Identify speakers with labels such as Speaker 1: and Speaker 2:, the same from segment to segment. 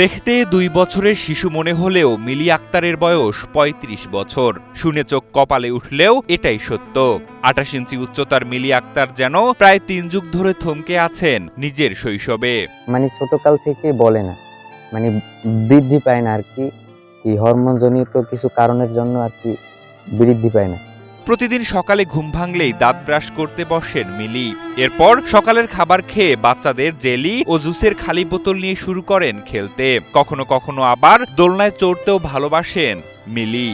Speaker 1: দেখতে ২ বছরের শিশু মনে হলেও মিলি আক্তারের বয়স ৩৫ বছর। শুনে চোখ কপালে উঠলেও এটাই সত্য। ২৮ ইঞ্চি উচ্চতার মিলি আক্তার যেন প্রায় ৩ যুগ ধরে থমকে আছেন নিজের শৈশবে।
Speaker 2: ছোটকাল থেকে বলে না, বৃদ্ধি পায় না আর কি। এই হরমোনজনিত কিছু কারণের জন্য আর কি বৃদ্ধি পায় না।
Speaker 1: প্রতিদিন সকালে ঘুম ভাঙলেই দাঁত ব্রাশ করতে বসেন মিলি। এরপর সকালের খাবার খেয়ে বাচ্চাদের জেলি ও জুসের খালি বোতল নিয়ে শুরু করেন খেলতে। কখনো কখনো আবার দোলনায় চড়তেও ভালোবাসেন মিলি।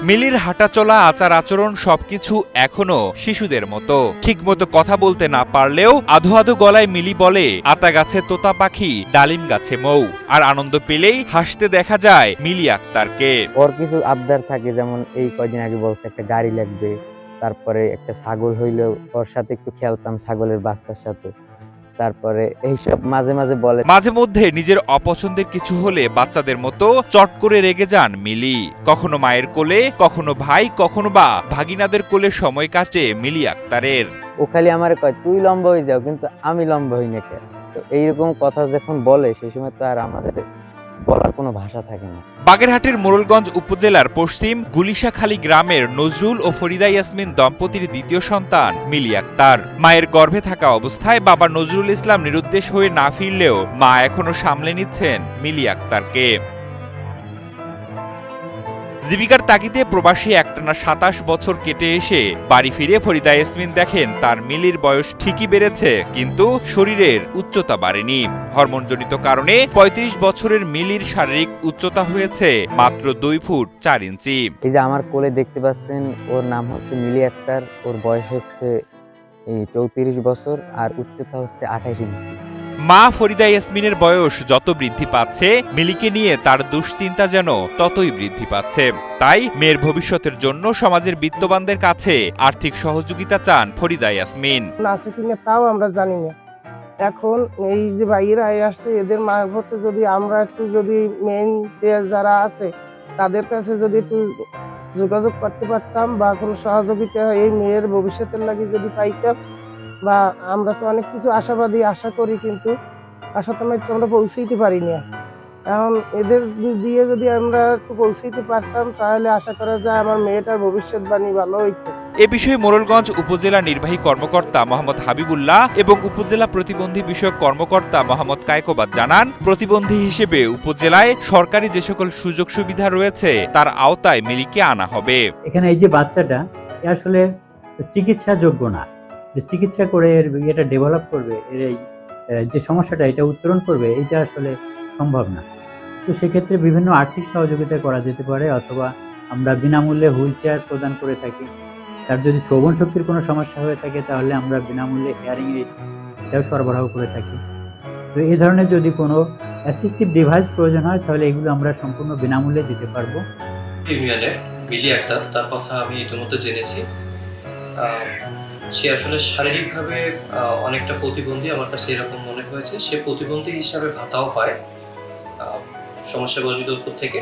Speaker 1: মিলির হাঁটাচলা, আচার আচরণ সবকিছু এখনো শিশুদের মতো। ঠিকমতো কথা বলতে না পারলেও আধো আধো গলায় মিলি বলে আতা গাছে তোতা পাখি, ডালিম গাছে মৌ। আর আনন্দ পেলেই হাসতে দেখা যায় মিলি আক্তারকে।
Speaker 2: ওর কিছু আবদার থাকে, যেমন এই কয়দিন আগে বলছে একটা গাড়ি লাগবে, তারপরে একটা ছাগল হইলেও ওর সাথে একটু খেলতাম, ছাগলের বাচ্চার সাথে। তারপরে এইসব মাঝে মাঝে বলে।
Speaker 1: মাঝে মধ্যে নিজের অপছন্দের কিছু হলে বাচ্চাদের মতো চট করে রেগে যান মিলি। কখনো মায়ের কোলে, কখনো ভাই, কখনো বা ভাগিনাদের কোলে সময় কাটে মিলি আক্তারের।
Speaker 2: ও খালি আমারে কয় তুই লম্বা হয়ে যাও, কিন্তু আমি লম্বা হই না কেন? তো এইরকম কথা যখন বলে সেই সময় তো আর আমাদের বলার কোনো ভাষা থাকে না।
Speaker 1: বাগেরহাটের মোড়লগঞ্জ উপজেলার পশ্চিম গুলিশাখালী গ্রামের নজরুল ও ফরিদা ইয়াসমিন দম্পতির দ্বিতীয় সন্তান মিলি আক্তার। মায়ের গর্ভে থাকা অবস্থায় বাবা নজরুল ইসলাম নিরুদ্দেশ হয়ে না ফিরলেও মা এখনো সামলে নিচ্ছেন মিলি আক্তারকে। জীবিকার তাগিদে প্রবাসী একটানা ২৭ বছর কেটে এসে বাড়ি ফিরে ফরিদা ইয়াসমিন দেখেন তার মিলির বয়স ঠিকই বেড়েছে, কিন্তু শরীরের উচ্চতা বাড়েনি। হরমোনজনিত কারণে ৩৫ বছরের মিলির শারীরিক উচ্চতা হয়েছে মাত্র ২ ফুট ৪ ইঞ্চি।
Speaker 2: এই যে আমার কোলে দেখতে পাচ্ছেন, ওর নাম হচ্ছে মিলি আক্তার। ওর বয়স হচ্ছে ৩৪ বছর আর উচ্চতা হচ্ছে ২৮ ইঞ্চি।
Speaker 1: মা ফরিদা ইয়াসমিনের বয়স যত বৃদ্ধি পাচ্ছে, মিলিকে নিয়ে তার দুশ্চিন্তা যেন ততই বৃদ্ধি পাচ্ছে। তাই মেয়ের ভবিষ্যতের জন্য সমাজের বিত্তবানদের কাছে আর্থিক সহযোগিতা চান ফরিদা ইয়াসমিন।
Speaker 3: আছে কিনা তাও আমরা জানি না। এখন এই যে বাইরে আসছে, এদের মারফতে যদি আমরা একটু যদি মেইন যারা আছে তাদের কাছে যদি একটু যোগাযোগ করতে পারতাম বা কোনো সহযোগিতা এই মেয়ের ভবিষ্যতের লাগি যদি পাইতাম, বা আমরা তো অনেক কিছু আশাবাদী আশা করি, কিন্তু আশাতে আমরা পৌঁছাইতে পারি না। এখন এদের দিয়ে যদি আমরা একটু পৌঁছাইতে পারতাম তাহলে আশা করা যায় আমার মেয়েটার ভবিষ্যৎবাণী ভালো হইতো।
Speaker 1: এ বিষয়ে মোড়লগঞ্জ উপজেলা নির্বাহী কর্মকর্তা মোহাম্মদ হাবিবুল্লাহ এবং উপজেলা প্রতিবন্ধী বিষয়ক কর্মকর্তা মোহাম্মদ কায়কোবাদ জানান, প্রতিবন্ধী হিসেবে উপজেলায় সরকারি যে সকল সুযোগ সুবিধা রয়েছে তার আওতায় মিলিকে আনা হবে।
Speaker 4: এখানে এই যে বাচ্চাটা আসলে চিকিৎসা যোগ্য না, যে চিকিৎসা করে এর এটা ডেভেলপ করবে, এর এই যে সমস্যাটা এটা উত্তরণ করবে, এটা আসলে সম্ভব না। তো সেক্ষেত্রে বিভিন্ন আর্থিক সহযোগিতা করা যেতে পারে, অথবা আমরা বিনামূল্যে হুইল চেয়ার প্রদান করে থাকি। তার যদি শ্রবণ শক্তির কোনো সমস্যা হয়ে থাকে তাহলে আমরা বিনামূল্যে হিয়ারিং এইড এটাও সরবরাহ করে থাকি। তো এই ধরনের যদি কোনো অ্যাসিস্টিভ ডিভাইস প্রয়োজন হয় তাহলে এগুলো আমরা সম্পূর্ণ বিনামূল্যে দিতে পারবো।
Speaker 5: ইউনিয়নের মিলি আক্তার, তার কথা আমি ইতিমধ্যে জেনেছি। সে আসলে শারীরিকভাবে অনেকটা প্রতিবন্ধী, আমার কাছে এরকম মনে হয়েছে। সে প্রতিবন্ধী হিসাবে ভাতাও পায় সমস্যাগুলি দূর থেকে।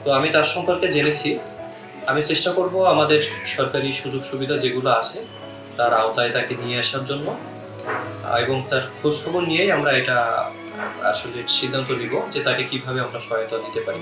Speaker 5: তো আমি তার সম্পর্কে জেনেছি। আমি চেষ্টা করব আমাদের সরকারি সুযোগ সুবিধা যেগুলো আছে তার আওতায় তাকে নিয়ে আসার জন্য, এবং তার খোঁজখবর নিয়েই আমরা এটা আসলে সিদ্ধান্ত নিব যে তাকে কিভাবে আমরা সহায়তা দিতে পারি।